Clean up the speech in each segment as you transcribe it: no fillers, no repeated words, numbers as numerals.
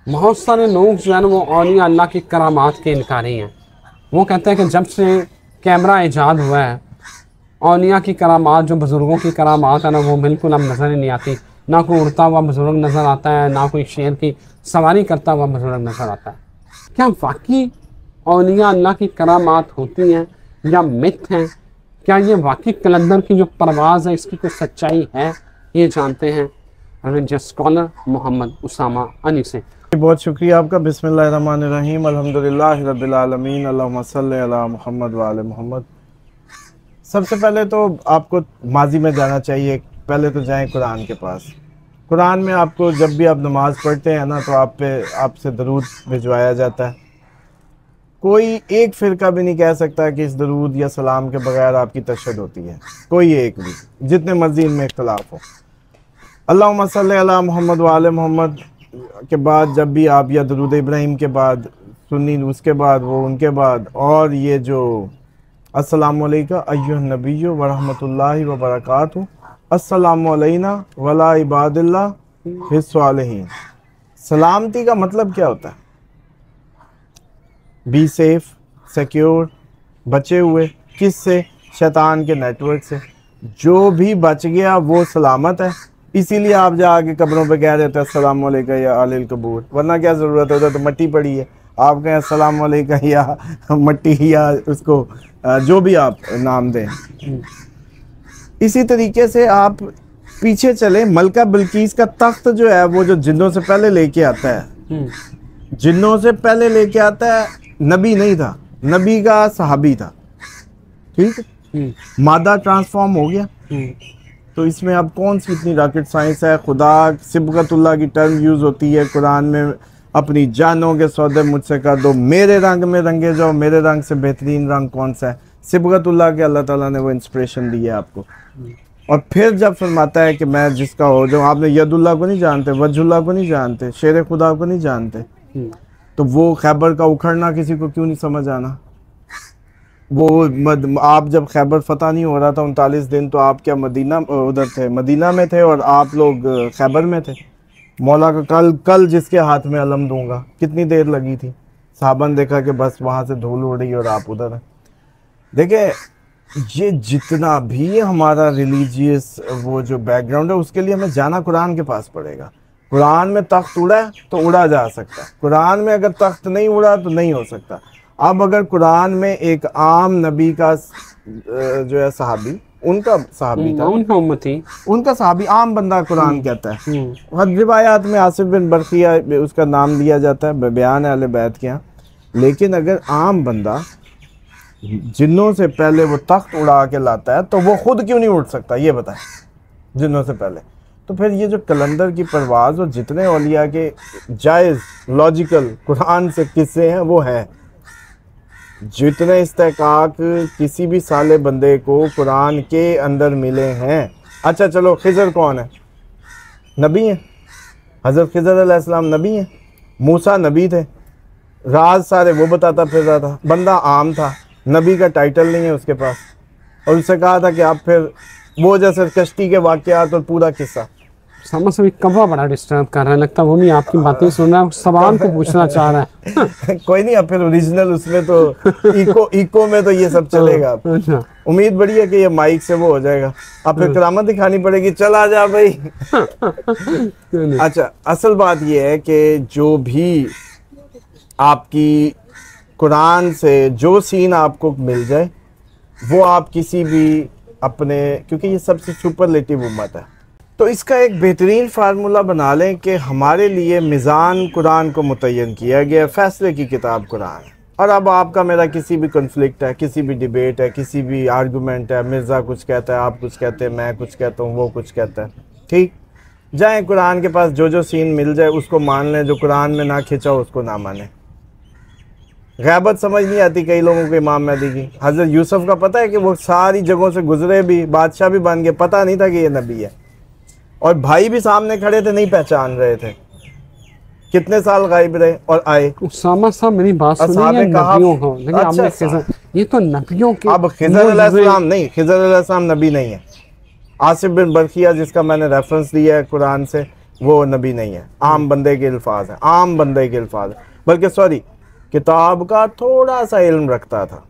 बहुत सारे लोग जो है ना वो औलिया अल्लाह की करामात के इनकारी हैं। वो कहते हैं कि जब से कैमरा ईजाद हुआ है, औलिया की करामात, जो बुज़ुर्गों की करामात है ना, वो बिल्कुल अब नज़र ही नहीं आती। ना कोई उड़ता हुआ बुज़ुर्ग नज़र आता है, ना कोई शेर की सवारी करता हुआ बुज़ुर्ग नज़र आता है। क्या वाकई औलिया अल्लाह की करामात होती हैं या मिथ हैं? क्या ये वाकई कलंदर की जो परवाज़ है इसकी कोई सच्चाई है? ये जानते हैं रिलीजियस स्कॉलर मोहम्मद उसामा अली से। बहुत शुक्रिया आपका। बिस्मिल्लाहिर्रहमानिर्रहीम, अल्हम्दुलिल्लाहि रब्बिल आलमीन, अल्लाहुम्मा सल्लि अला मुहम्मद व आले मुहम्मद। सबसे पहले तो आपको माजी में जाना चाहिए। पहले तो जाएं कुरान के पास। कुरान में आपको जब भी आप नमाज़ पढ़ते हैं ना, तो आपसे दरूद भिजवाया जाता है। कोई एक फ़िरका भी नहीं कह सकता कि इस दरूद या सलाम के बगैर आपकी तशहद होती है, कोई एक भी, जितने मर्जी इनमें इख्तलाफ हो। अल्लाहुम्मा सल्लि अला मुहम्मद व आले मुहम्मद के बाद जब भी आप, या दरूद इब्राहिम के बाद सुन्नी, उसके बाद वो, उनके बाद, और ये जो अस्सलामु अलैका अय्युहन नबिय्यु व रहमतुल्लाहि व बरकातुहू, अस्सलामु अलैना व अला इबादिल्लाहि स्सालिहीन। सलामती का मतलब क्या होता है? बी सेफ, सिक्योर, बचे हुए। किससे? शैतान के नेटवर्क से। जो भी बच गया वो सलामत है। इसीलिए आप जाके कब्रों पे कह देते हैं अस्सलामु अलैका या अहलिल कबूर, वरना क्या ज़रूरत है, उधर तो मट्टी पड़ी है। आप कहें अस्सलामु अलैका या मट्टी, या उसको जो भी आप नाम दें। इसी तरीके से आप पीछे चले, मलका बिल्कीस का तख्त जो है वो जो जिन्नों से पहले लेके आता है, जिन्नों से पहले लेके आता है, नबी नहीं था, नबी का सहाबी था। ठीक है, मादा ट्रांसफॉर्म हो गया। तो इसमें अब कौन सी इतनी रॉकेट साइंस है? खुदा सिबगतुल्लाह की टर्म यूज़ होती है कुरान में, अपनी जानों के सौदे मुझसे कर दो, मेरे रंग में रंगे जाओ, मेरे रंग से बेहतरीन रंग कौन सा है? सिबगतुल्लाह के अल्लाह ताला ने वो इंस्पिरेशन दी है आपको। और फिर जब फरमाता है कि मैं जिसका हो जाऊँ, आपने यदुल्लाह को नहीं जानते, वजुल्लाह को नहीं जानते, शेर खुदा को नहीं जानते, तो वो खैबर का उखड़ना किसी को क्यों नहीं समझ आना? वो आप जब खैबर फतह नहीं हो रहा था 39 दिन, तो आप क्या मदीना उधर थे, मदीना में थे, और आप लोग खैबर में थे। मौला का कल जिसके हाथ में अलम दूंगा, कितनी देर लगी थी? साहबा ने देखा कि बस वहाँ से धूल उड़ रही और आप उधर हैं। देखिए, ये जितना भी हमारा रिलीजियस वो जो बैकग्राउंड है, उसके लिए हमें जाना कुरान के पास पड़ेगा। कुरान में तख्त उड़ा है तो उड़ा जा सकता है, कुरान में अगर तख्त नहीं उड़ा तो नहीं हो सकता। अब अगर कुरान में एक आम नबी का जो है सहाबी, उनका सहाबी था, उनका उम्मती, उनका सहाबी, आम बंदा कुरान कहता है। हर रिवायात में आसिफ बिन बरखिया उसका नाम लिया जाता है, बयान है अहले बैत के यहाँ। लेकिन अगर आम बंदा जिन्नों से पहले वो तख्त उड़ा के लाता है, तो वो खुद क्यों नहीं उड़ सकता? ये बताएं, जिन्नों से पहले। तो फिर ये जो कलंदर की परवाज़ और जितने औलिया के जायज़ लॉजिकल कुरान से किस्से हैं वो हैं, जितने इस्तेकाक किसी भी साले बंदे को कुरान के अंदर मिले हैं। अच्छा चलो, खिज़र कौन है? नबी हैं। हज़रत खिज़र अलैहिस्सलाम नबी हैं। मूसा नबी थे, राज सारे वो बताता फिर रहा था, बंदा आम था, नबी का टाइटल नहीं है उसके पास। और उससे कहा था कि आप फिर वो जैसे कश्ती के वाक़यात और पूरा किस्सा। समझ से भी कब्बा बड़ा डिस्टर्ब कर रहा है, लगता है वो भी आपकी बातें सुन रहा है, सवाल को पूछना चाह रहा है। कोई नहीं, अब फिर ओरिजिनल उसमें तो इको में तो ये सब चलेगा। अच्छा, उम्मीद बड़ी है कि ये माइक से वो हो जाएगा। अब फिर करामत दिखानी पड़ेगी, चल आ जा भाई। अच्छा, असल बात ये है कि जो भी आपकी कुरान से जो सीन आपको मिल जाए, वो आप किसी भी अपने, क्योंकि ये सबसे सुपरलेटिव उम्मत है, तो इसका एक बेहतरीन फार्मूला बना लें कि हमारे लिए मिज़ान कुरान को मुतय्यन किया गया, फ़ैसले की किताब कुरान है। और अब आपका मेरा किसी भी कन्फ्लिक्ट है, किसी भी डिबेट है, किसी भी आर्गूमेंट है, मिर्ज़ा कुछ कहता है, आप कुछ कहते हैं, मैं कुछ कहता हूँ, वो कुछ कहता है, ठीक, जाएँ कुरान के पास, जो सीन मिल जाए उसको मान लें, जो कुरान में ना खिंचा उसको ना माने। गैबत समझ नहीं आती कई लोगों को इमाम महदी की। हज़रत यूसुफ का पता है कि वो सारी जगहों से गुजरे भी, बादशाह भी बन गए, पता नहीं था कि ये नबी है, और भाई भी सामने खड़े थे, नहीं पहचान रहे थे। कितने साल गायब रहे और आए। उसामा साहब मेरी बात सुनिए, नबियों को देखिए, आपने खिज़र, ये तो नबियों के, अब खिज़र अलैहिस्सलाम नहीं, खिज़र अलैहिस्सलाम नबी नहीं है। आसिफ बिन बरखिया जिसका मैंने रेफरेंस दिया है कुरान से, वो नबी नहीं है, आम बंदे के अल्फाज हैं, आम बंदे के अल्फाज हैं। बल्कि सॉरी, किताब का थोड़ा सा इल्म रखता था,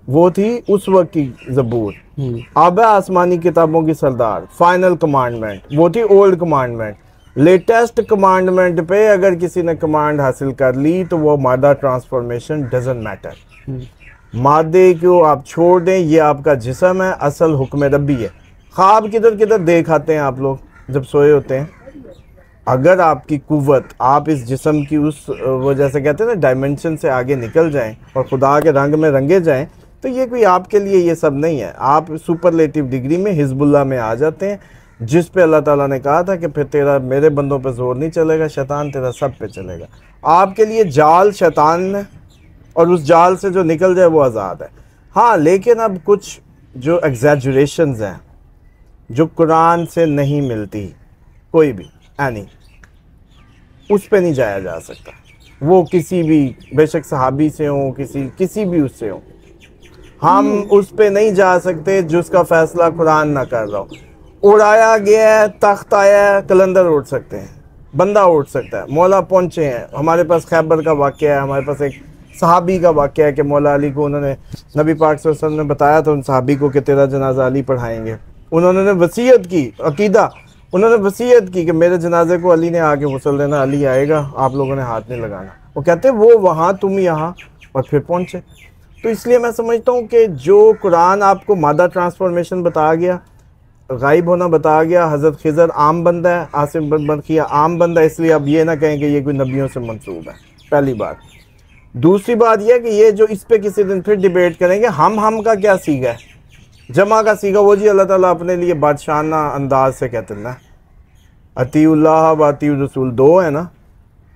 वो थी उस वक्त की ज़बूर। अब है आसमानी किताबों की सरदार, फाइनल कमांडमेंट, वो थी ओल्ड कमांडमेंट। लेटेस्ट कमांडमेंट पे अगर किसी ने कमांड हासिल कर ली तो वो मादा ट्रांसफॉर्मेशन डजंट मैटर। मादे को आप छोड़ दें, ये आपका जिस्म है, असल हुक्म रब्बी है। ख्वाब किधर किधर देख आते हैं आप लोग जब सोए होते हैं। अगर आपकी कुव्वत, आप इस जिस्म की उस वो जैसे कहते हैं ना डायमेंशन से आगे निकल जाएं और खुदा के रंग में रंगे जाएं, तो ये कोई आपके लिए ये सब नहीं है। आप सुपरलेटिव डिग्री में हिजबुल्लाह में आ जाते हैं, जिस पे अल्लाह ताला ने कहा था कि फिर तेरा मेरे बंदों पे जोर नहीं चलेगा, शैतान तेरा सब पे चलेगा। आपके लिए जाल शैतान है और उस जाल से जो निकल जाए वो आज़ाद है। हाँ, लेकिन अब कुछ जो एग्जैजुरेशंस हैं जो कुरान से नहीं मिलती कोई भी एनी, उस पे नहीं जाया जा सकता। वो किसी भी, बेशक सहाबी से हो, किसी भी उससे हो, हम उस पे नहीं जा सकते जिसका फैसला कुरान ना कर रहा हो। उड़ाया गया है, तख्त आया है, कलंदर उड़ सकते हैं, बंदा उड़ सकता है, मौला पहुँचे हैं। हमारे पास खैबर का वाक़या है, हमारे पास एक सहाबी का वाक़या है कि मौला अली को उन्होंने, नबी पाक सल्लल्लाहु अलैहि वसल्लम ने बताया था उन सहाबी को कि तेरा जनाजा अली पढ़ाएंगे। उन्होंने वसीयत की, अकीदा उन्होंने वसीयत की कि मेरे जनाजे को अली ने आके गुस्ल देना, अली आएगा, आप लोगों ने हाथ नहीं लगाना। वो कहते वो वहाँ तुम यहाँ, और फिर पहुँचे। तो इसलिए मैं समझता हूँ कि जो कुरान आपको मादा ट्रांसफॉर्मेशन बता गया, गायब होना बता गया, हज़रत खिज़र आम बंदा है, आसिम बिन बरखिया आम बंदा है, इसलिए अब ये ना कहें कि ये कोई नबियों से मंसूब है, पहली बात। दूसरी बात यह कि ये जो इस पे किसी दिन फिर डिबेट करेंगे, हम का क्या सीगा है, जमा का सीगा, वो जी अल्लाह ताला अपने लिए बादशाहाना अंदाज से कहते हैं ना, अतीउल्लाह व अतीउर रसूल, दो है ना,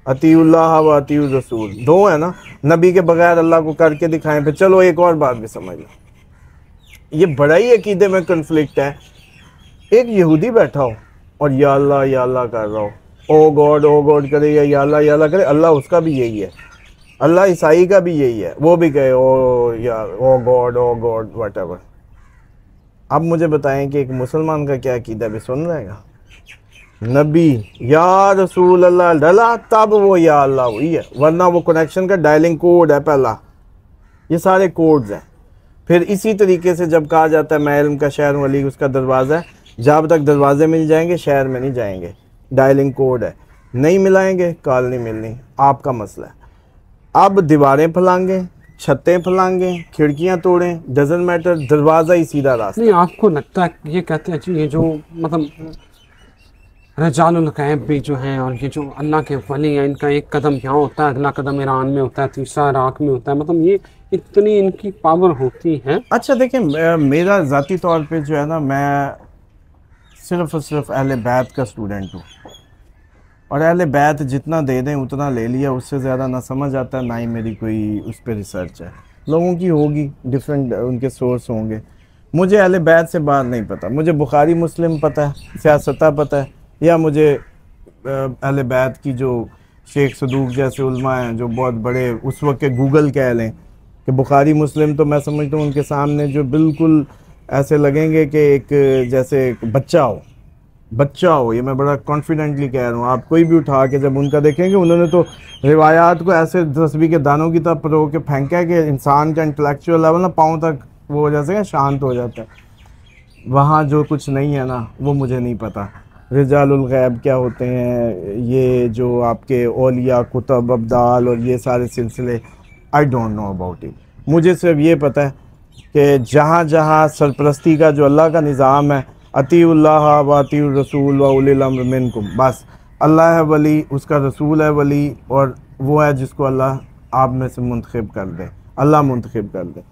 अतीउल्लाह व अतीउर रसूल दो है ना। नबी के बगैर अल्लाह को करके दिखाएं। फिर चलो एक और बात भी समझ लो, ये बड़ा ही अकीदे में कन्फ्लिक्ट है। एक यहूदी बैठा हो और या अल्लाह कर रहा हो, ओ गॉड करे, या अल्लाह करे, अल्लाह उसका भी यही है, अल्लाह ईसाई का भी यही है, वो भी कहे ओ गॉड व्हाटएवर। अब मुझे बताएं कि एक मुसलमान का क्या अकीदा भी सुन रहेगा। नबी या रसूल अल्लाह डला तब वो या अल्लाह हुई है, वरना वो कनेक्शन का डायलिंग कोड है पहला, ये सारे कोड्स हैं। फिर इसी तरीके से जब कहा जाता है मैं इल्म का शहर हूं, अली उसका दरवाज़ा है, जब तक दरवाजे मिल जाएंगे शहर में नहीं जाएंगे, डायलिंग कोड है, नहीं मिलाएंगे कॉल नहीं मिलनी, आपका मसला है। अब दीवारें फैलाएंगे, छतें फैलाएंगे, खिड़कियां तोड़ें, डजंट मैटर, दरवाज़ा ही सीधा रास्ता। नहीं, आपको लगता है ये कहते हैं जी, ये जो मतलब रजालुल गैब भी जो हैं और ये जो अल्लाह के वली हैं, इनका एक कदम यहाँ होता है, अगला कदम ईरान में होता है, तीसरा इराक में होता है, मतलब ये इतनी इनकी पावर होती है। अच्छा देखें, मेरा ज़ाती तौर पे जो है ना, मैं सिर्फ़ और सिर्फ अहले बैत का स्टूडेंट हूँ, और अहले बैत जितना दे दें उतना ले लिया, उससे ज़्यादा ना समझ आता, ना ही मेरी कोई उस पर रिसर्च है। लोगों की होगी, डिफरेंट उनके सोर्स होंगे, मुझे अहले बैत से बात नहीं पता। मुझे बुखारी मुस्लिम पता है, सियासता पता है, या मुझे अहले बैत की जो शेख सदूक जैसे उलमा हैं जो बहुत बड़े उस वक्त के गूगल कह लें कि बुखारी मुस्लिम, तो मैं समझता हूँ उनके सामने जो बिल्कुल ऐसे लगेंगे कि एक जैसे एक बच्चा हो। ये मैं बड़ा कॉन्फिडेंटली कह रहा हूँ, आप कोई भी उठा के जब उनका देखेंगे, उन्होंने तो रिवायात को ऐसे तस्बीह के दानों की तरह परो के फेंका है कि इंसान का इंटेलेक्चुअल लेवल ना पाँव तक वो जैसे शांत हो जाता है। वहाँ जो कुछ नहीं है ना, वो मुझे नहीं पता। रिजालुल गैब क्या होते हैं, ये जो आपके औलिया कुतब अब्दाल और ये सारे सिलसिले, I don't know about it. मुझे सिर्फ ये पता है कि जहाँ जहाँ सरपरस्ती का जो अल्लाह का निज़ाम है, अतीउल्लाह व अतीउर रसूल व उलिल अम्र मिनकुम, बस अल्लाह है वली, उसका रसूल है वली, और वो है जिसको अल्लाह आप में से मुंतखब कर दे, अल्लाह मुंतखब कर दे।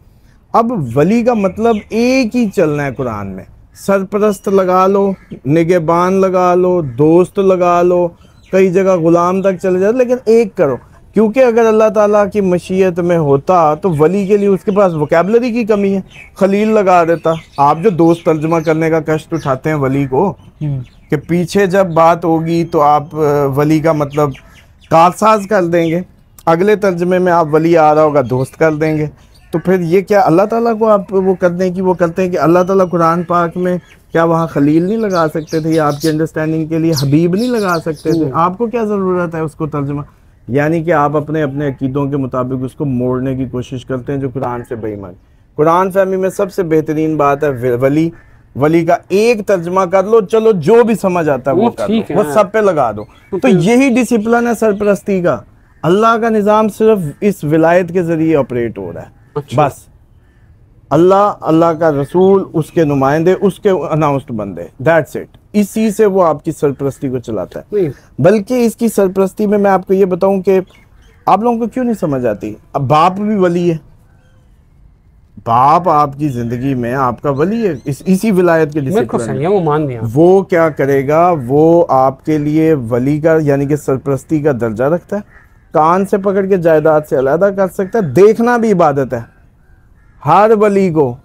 अब वली का मतलब एक ही चलना है कुरान में, सरपरस्त लगा लो, निगहबान लगा लो, दोस्त लगा लो, कई जगह गुलाम तक चले जाते, लेकिन एक करो। क्योंकि अगर अल्लाह ताला की मशीयत में होता तो वली के लिए उसके पास वोकैबलरी की कमी है, खलील लगा देता। आप जो दोस्त तर्जमा करने का कष्ट उठाते हैं वली को, कि पीछे जब बात होगी तो आप वली का मतलब कारसाज कर देंगे, अगले तर्जमे में आप वली आ रहा होगा दोस्त कर देंगे। तो फिर ये क्या अल्लाह ताला को आप वो करने की वो करते हैं कि अल्लाह ताला कुरान पाक में क्या वहाँ खलील नहीं लगा सकते थे, या आपकी अंडरस्टैंडिंग के लिए हबीब नहीं लगा सकते थे? आपको क्या ज़रूरत है उसको तर्जुमा? यानी कि आप अपने अपने अकीदों के मुताबिक उसको मोड़ने की कोशिश करते हैं, जो कुरान से बेईमान। कुरान फहमी में सबसे बेहतरीन बात है वली का एक तर्जमा कर लो, चलो जो भी समझ आता है वो कर लो, वो सब पे लगा दो। तो यही डिसिप्लिन है सरपरस्ती का। अल्लाह का निज़ाम सिर्फ इस विलायत के ज़रिए ऑपरेट हो रहा है। अच्छा। बस अल्लाह का रसूल, उसके नुमाइंदे, उसके अनाउंस्ड बंदे, दैट्स इट। इसी से वो आपकी सरपरस्ती को चलाता है। बल्कि इसकी सरपरस्ती में मैं आपको ये बताऊं कि आप लोगों को क्यों नहीं समझ आती, अब बाप भी वली है। बाप आपकी जिंदगी में आपका वली है, इसी विलायत के डिसिप्लिन वो मान दिया। वो क्या करेगा, वो आपके लिए वली का यानी कि सरपरस्ती का दर्जा रखता है। कान से पकड़ के जायदाद से अलहदा कर सकता है। देखना भी इबादत है हर वली को।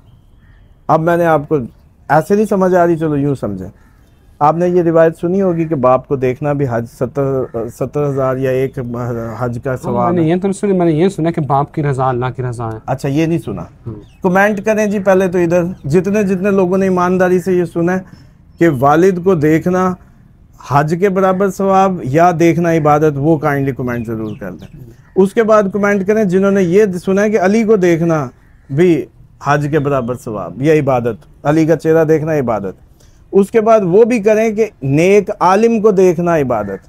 अब मैंने आपको ऐसे नहीं समझ आ रही, चलो यूं समझे। आपने ये रिवायत सुनी होगी कि बाप को देखना भी हज 70,000 या एक हज का सवाब है। मैंने ये सुना कि बाप की रजा अल्लाह की रजा है। अच्छा, ये नहीं सुना? कमेंट करें जी पहले तो इधर, जितने जितने लोगों ने ईमानदारी से ये सुना है कि वालिद को देखना हज के बराबर सवाब या देखना इबादत, वो काइंडली कमेंट जरूर कर दें। उसके बाद कमेंट करें जिन्होंने ये सुना है कि अली को देखना भी हज के बराबर सवाब या इबादत, अली का चेहरा देखना इबादत। उसके बाद वो भी करें कि नेक आलिम को देखना इबादत।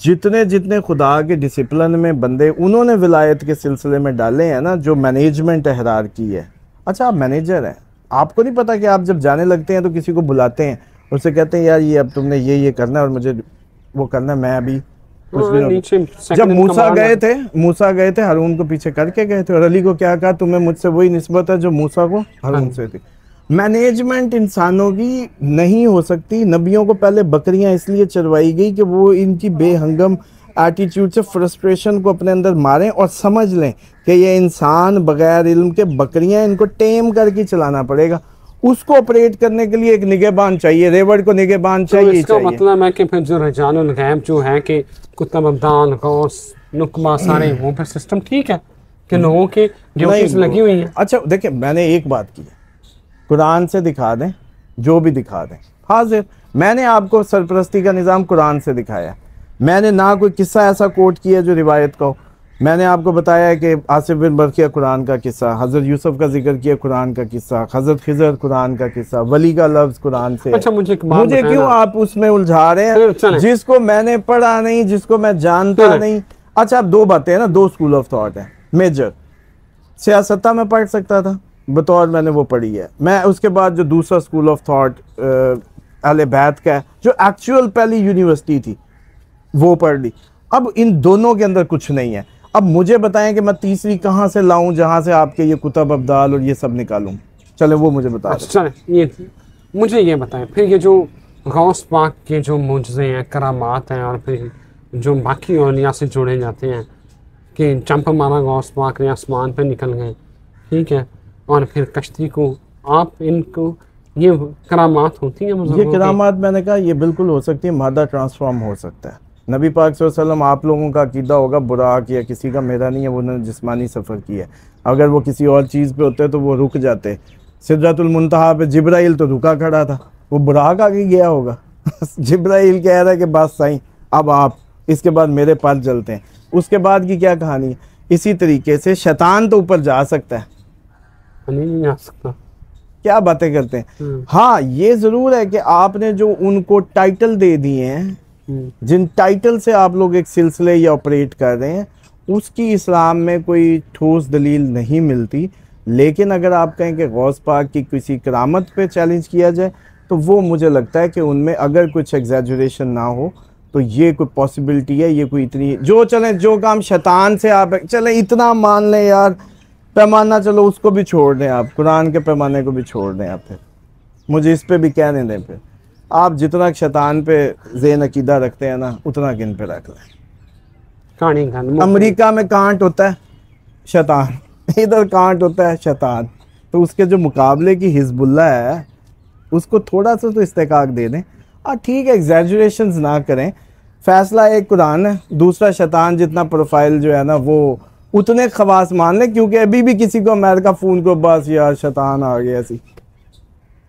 जितने जितने खुदा के डिसिप्लिन में बंदे उन्होंने विलायत के सिलसिले में डाले हैं ना, जो मैनेजमेंट हरार की है। अच्छा, आप मैनेजर हैं, आपको नहीं पता कि आप जब जाने लगते हैं तो किसी को बुलाते हैं, उससे कहते हैं यार ये अब तुमने ये करना है और मुझे वो करना है। मैं अभी जब मूसा गए थे हारून को पीछे करके गए थे, और अली को क्या कहा, तुम्हें मुझसे वही निस्बत है जो मूसा को हारून से थी। मैनेजमेंट इंसानों की नहीं हो सकती। नबियों को पहले बकरियां इसलिए चरवाई गई कि वो इनकी बेहंगम एटीट्यूड से फ्रस्ट्रेशन को अपने अंदर मारें और समझ लें कि ये इंसान बगैर इल्म के बकरियां, इनको टेम करके चलाना पड़ेगा। उसको ऑपरेट करने के लिए एक निगहबान चाहिए, रेवड़ को निगहबान चाहिए। इसका मतलब है कि फिर जो रजानुल गैब जो है कि कुतुब अब्दाल, गौस, नुकबा, सारे वो फिर सिस्टम ठीक है कि लोगों की ड्यूटीज लगी हुई है। अच्छा देखिए, मैंने एक बात की, कुरान से दिखा दें, जो भी दिखा दें हाजिर। मैंने आपको सरपरस्ती का निज़ाम कुरान से दिखाया। मैंने ना कोई किस्सा ऐसा कोट किया जो रिवायत का हो। मैंने आपको बताया है कि आसिफ बिन बरकिया कुरान का किस्सा, हज़रत यूसुफ का जिक्र किया कुरान का किस्सा, हज़रत खिज़र कुरान का किस्सा, वली का लफ्ज़ कुरान से। अच्छा, मुझे क्यों आप उसमें उलझा रहे हैं जिसको मैंने पढ़ा नहीं, जिसको मैं जानता नहीं। अच्छा, अब दो बातें हैं ना, दो स्कूल ऑफ थॉट है मेजर। सियासता में पढ़ सकता था बतौर, मैंने वो पढ़ी है। मैं उसके बाद जो दूसरा स्कूल ऑफ थॉट अहले बैत का है, जो एक्चुअल पहली यूनिवर्सिटी थी, वो पढ़ ली। अब इन दोनों के अंदर कुछ नहीं है। अब मुझे बताएं कि मैं तीसरी कहाँ से लाऊं जहाँ से आपके ये कुतुब अब्दाल और ये सब निकालूं? चले वो मुझे बता दें। चले मुझे ये बताएं फिर, ये जो गौस पाक के जो मुजज़े हैं, करामात हैं, और फिर जो बाकी औलिया से जोड़े जाते हैं कि जंप मारा गौस पाक ने, आसमान पर निकल गए, ठीक है, और फिर कश्ती को, आप इनको ये करामात होती हैं? ये करामात मैंने कहा ये बिल्कुल हो सकती है, मादा ट्रांसफॉर्म हो सकता है। नबी पाक सल्लल्लाहु अलैहि वसल्लम, आप लोगों का अकीदा होगा बुराक या किसी का, मेरा नहीं है, वो उन्होंने जिस्मानी सफ़र किया है। अगर वो किसी और चीज़ पे होते तो वो रुक जाते। सिदरतुल मुंतहा पे जिब्राइल तो रुका खड़ा था, वो बुराक आगे गया होगा। जिब्राइल कह रहा है कि बस सही, अब आप इसके बाद मेरे पास जलते हैं। उसके बाद की क्या कहानी है? इसी तरीके से शैतान तो ऊपर जा सकता है, नहीं जा सकता। क्या बातें करते हैं। हाँ, ये ज़रूर है कि आपने जो उनको टाइटल दे दिए हैं, जिन टाइटल से आप लोग एक सिलसिले या ऑपरेट कर रहे हैं, उसकी इस्लाम में कोई ठोस दलील नहीं मिलती। लेकिन अगर आप कहें कि गौस पाक की किसी करामत पे चैलेंज किया जाए, तो वो मुझे लगता है कि उनमें अगर कुछ एग्जैजुरेशन ना हो तो ये कोई पॉसिबिलिटी है। ये कोई इतनी जो काम शैतान से आप चले इतना मान लें यार, पैमाना चलो उसको भी छोड़ दें, आप कुरान के पैमाने को भी छोड़ दें। आप फिर मुझे इस पे भी कहने दें, फिर आप जितना शैतान पे ज़ेन अकीदा रखते हैं ना, उतना किन पे रख लें। अमेरिका में कांट होता है शैतान, इधर कांट होता है शैतान, तो उसके जो मुकाबले की हिजबुल्लाह है उसको थोड़ा सा तो इस्तेकाक दे दें। ठीक है, एग्जैजुरेशंस ना करें। फैसला एक कुरान है, दूसरा शैतान जितना प्रोफाइल जो है ना वो उतने खवास मान लें, क्योंकि अभी भी किसी को अमेरिका फ़ोन को बस यार शैतान आ गया सी,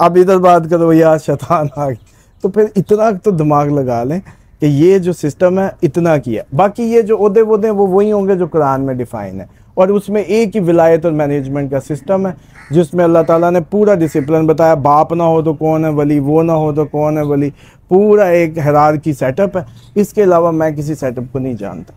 अब इधर बात करो यार शैतान आ गई, तो फिर इतना तो दिमाग लगा लें कि ये जो सिस्टम है इतना किया, बाकी ये जो ओहदे वोदे वो वही होंगे जो कुरान में डिफाइन है, और उसमें एक ही विलायत और मैनेजमेंट का सिस्टम है जिसमें अल्लाह ताला ने पूरा डिसिप्लिन बताया। बाप ना हो तो कौन है वली, वो ना हो तो कौन है वली, पूरा एक हिरार्की सेटअप है। इसके अलावा मैं किसी सेटअप को नहीं जानता।